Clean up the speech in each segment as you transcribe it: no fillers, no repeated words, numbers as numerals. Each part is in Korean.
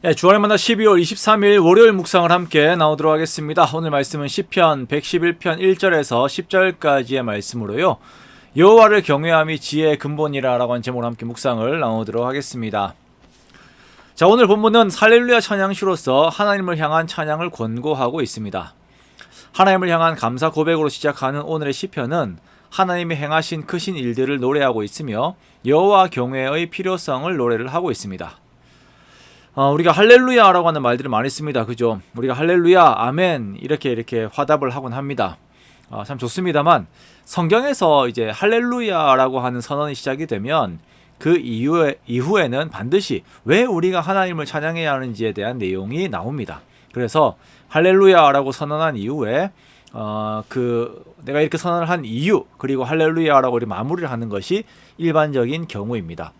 네, 주안의 만나 12월 23일 월요일 묵상을 함께 나오도록 하겠습니다. 오늘 말씀은 시편 111편 1절에서 10절까지의 말씀으로요. 여호와를 경외함이 지혜의 근본이라 라고 하는 제목으로 함께 묵상을 나오도록 하겠습니다. 자, 오늘 본문은 할렐루야 찬양시로서 하나님을 향한 찬양을 권고하고 있습니다. 하나님을 향한 감사 고백으로 시작하는 오늘의 시편은 하나님이 행하신 크신 일들을 노래하고 있으며 여호와 경외의 필요성을 노래를 하고 있습니다. 우리가 할렐루야라고 하는 말들을 많이 씁니다. 그죠? 우리가 할렐루야, 아멘 이렇게 화답을 하곤 합니다. 참 좋습니다만 성경에서 이제 할렐루야라고 하는 선언이 시작이 되면 그 이후에는 반드시 왜 우리가 하나님을 찬양해야 하는지에 대한 내용이 나옵니다. 그래서 할렐루야라고 선언한 이후에 내가 이렇게 선언을 한 이유, 그리고 할렐루야라고 우리 마무리를 하는 것이 일반적인 경우입니다.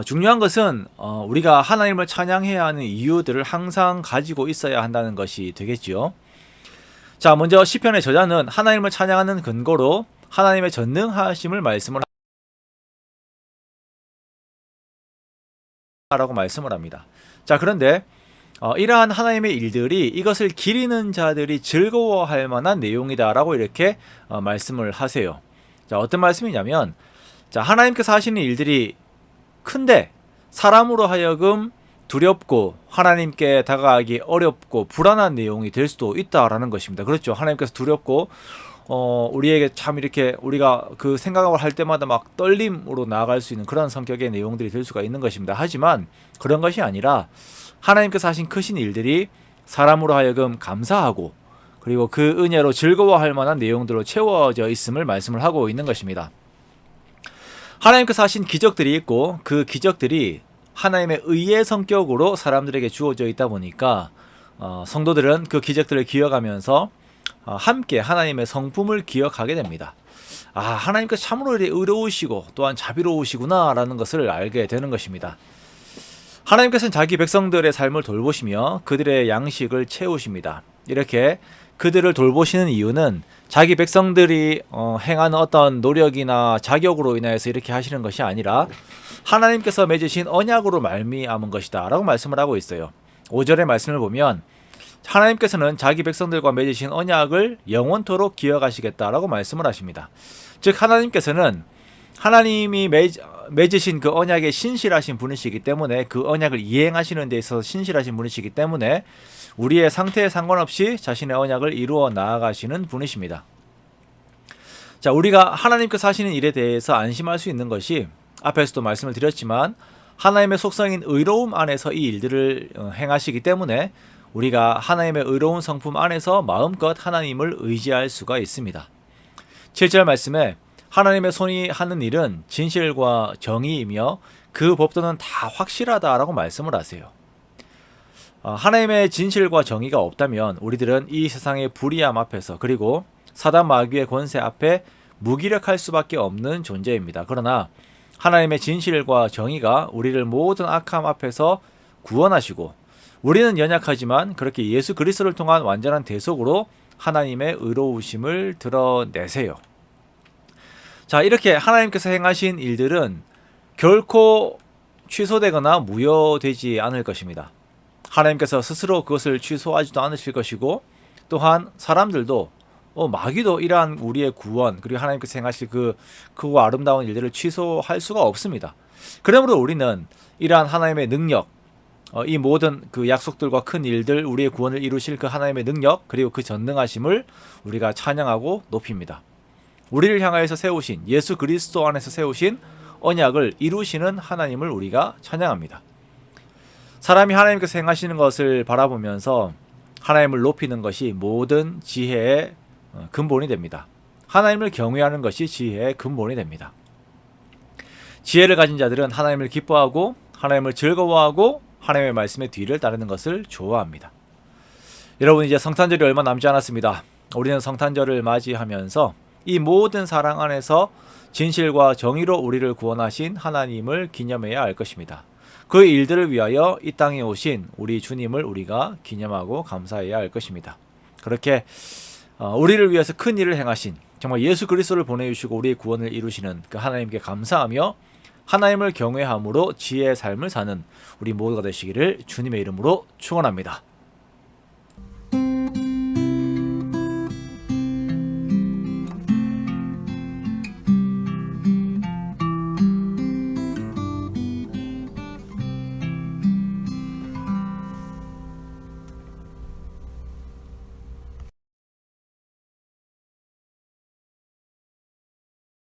중요한 것은 우리가 하나님을 찬양해야 하는 이유들을 항상 가지고 있어야 한다는 것이 되겠지요. 자, 먼저 시편의 저자는 하나님을 찬양하는 근거로 하나님의 전능하심을 말씀을 라고 말씀을 합니다. 자, 그런데 이러한 하나님의 일들이 이것을 기리는 자들이 즐거워할 만한 내용이다라고 이렇게 말씀을 하세요. 자, 어떤 말씀이냐면, 자, 하나님께서 하시는 일들이 큰데 사람으로 하여금 두렵고 하나님께 다가가기 어렵고 불안한 내용이 될 수도 있다라는 것입니다. 그렇죠. 하나님께서 두렵고 우리에게 참 이렇게 우리가 그 생각을 할 때마다 막 떨림으로 나아갈 수 있는 그런 성격의 내용들이 될 수가 있는 것입니다. 하지만 그런 것이 아니라 하나님께서 하신 크신 일들이 사람으로 하여금 감사하고 그리고 그 은혜로 즐거워할 만한 내용들로 채워져 있음을 말씀을 하고 있는 것입니다. 하나님께서 하신 기적들이 있고 그 기적들이 하나님의 의의 성격으로 사람들에게 주어져 있다 보니까 성도들은 그 기적들을 기억하면서 함께 하나님의 성품을 기억하게 됩니다. 하나님께서 참으로 의로우시고 또한 자비로우시구나 라는 것을 알게 되는 것입니다. 하나님께서는 자기 백성들의 삶을 돌보시며 그들의 양식을 채우십니다. 이렇게 그들을 돌보시는 이유는 자기 백성들이 행하는 어떤 노력이나 자격으로 인해서 이렇게 하시는 것이 아니라 하나님께서 맺으신 언약으로 말미암은 것이다 라고 말씀을 하고 있어요. 5절의 말씀을 보면 하나님께서는 자기 백성들과 맺으신 언약을 영원토록 기억하시겠다라고 말씀을 하십니다. 즉 하나님께서는 하나님이 맺으신 그 언약에 신실하신 분이시기 때문에 그 언약을 이행하시는 데 있어서 신실하신 분이시기 때문에 우리의 상태에 상관없이 자신의 언약을 이루어 나아가시는 분이십니다. 자, 우리가 하나님께서 하시는 일에 대해서 안심할 수 있는 것이 앞에서도 말씀을 드렸지만 하나님의 속성인 의로움 안에서 이 일들을 행하시기 때문에 우리가 하나님의 의로운 성품 안에서 마음껏 하나님을 의지할 수가 있습니다. 7절 말씀에 하나님의 손이 하는 일은 진실과 정의이며 그 법도는 다 확실하다라고 말씀을 하세요. 하나님의 진실과 정의가 없다면 우리들은 이 세상의 불의함 앞에서 그리고 사단 마귀의 권세 앞에 무기력할 수밖에 없는 존재입니다. 그러나 하나님의 진실과 정의가 우리를 모든 악함 앞에서 구원하시고 우리는 연약하지만 그렇게 예수 그리스도를 통한 완전한 대속으로 하나님의 의로우심을 드러내세요. 자, 이렇게 하나님께서 행하신 일들은 결코 취소되거나 무효되지 않을 것입니다. 하나님께서 스스로 그것을 취소하지도 않으실 것이고 또한 사람들도 마귀도 이러한 우리의 구원 그리고 하나님께서 행하실 그 크고 아름다운 일들을 취소할 수가 없습니다. 그러므로 우리는 이러한 하나님의 능력, 이 모든 그 약속들과 큰 일들, 우리의 구원을 이루실 그 하나님의 능력 그리고 그 전능하심을 우리가 찬양하고 높입니다. 우리를 향하여서 세우신 예수 그리스도 안에서 세우신 언약을 이루시는 하나님을 우리가 찬양합니다. 사람이 하나님께서 행하시는 것을 바라보면서 하나님을 높이는 것이 모든 지혜의 근본이 됩니다. 하나님을 경외하는 것이 지혜의 근본이 됩니다. 지혜를 가진 자들은 하나님을 기뻐하고 하나님을 즐거워하고 하나님의 말씀의 뒤를 따르는 것을 좋아합니다. 여러분, 이제 성탄절이 얼마 남지 않았습니다. 우리는 성탄절을 맞이하면서 이 모든 사랑 안에서 진실과 정의로 우리를 구원하신 하나님을 기념해야 할 것입니다. 그 일들을 위하여 이 땅에 오신 우리 주님을 우리가 기념하고 감사해야 할 것입니다. 그렇게 우리를 위해서 큰 일을 행하신 정말 예수 그리스도를 보내주시고 우리의 구원을 이루시는 그 하나님께 감사하며 하나님을 경외함으로 지혜의 삶을 사는 우리 모두가 되시기를 주님의 이름으로 축원합니다.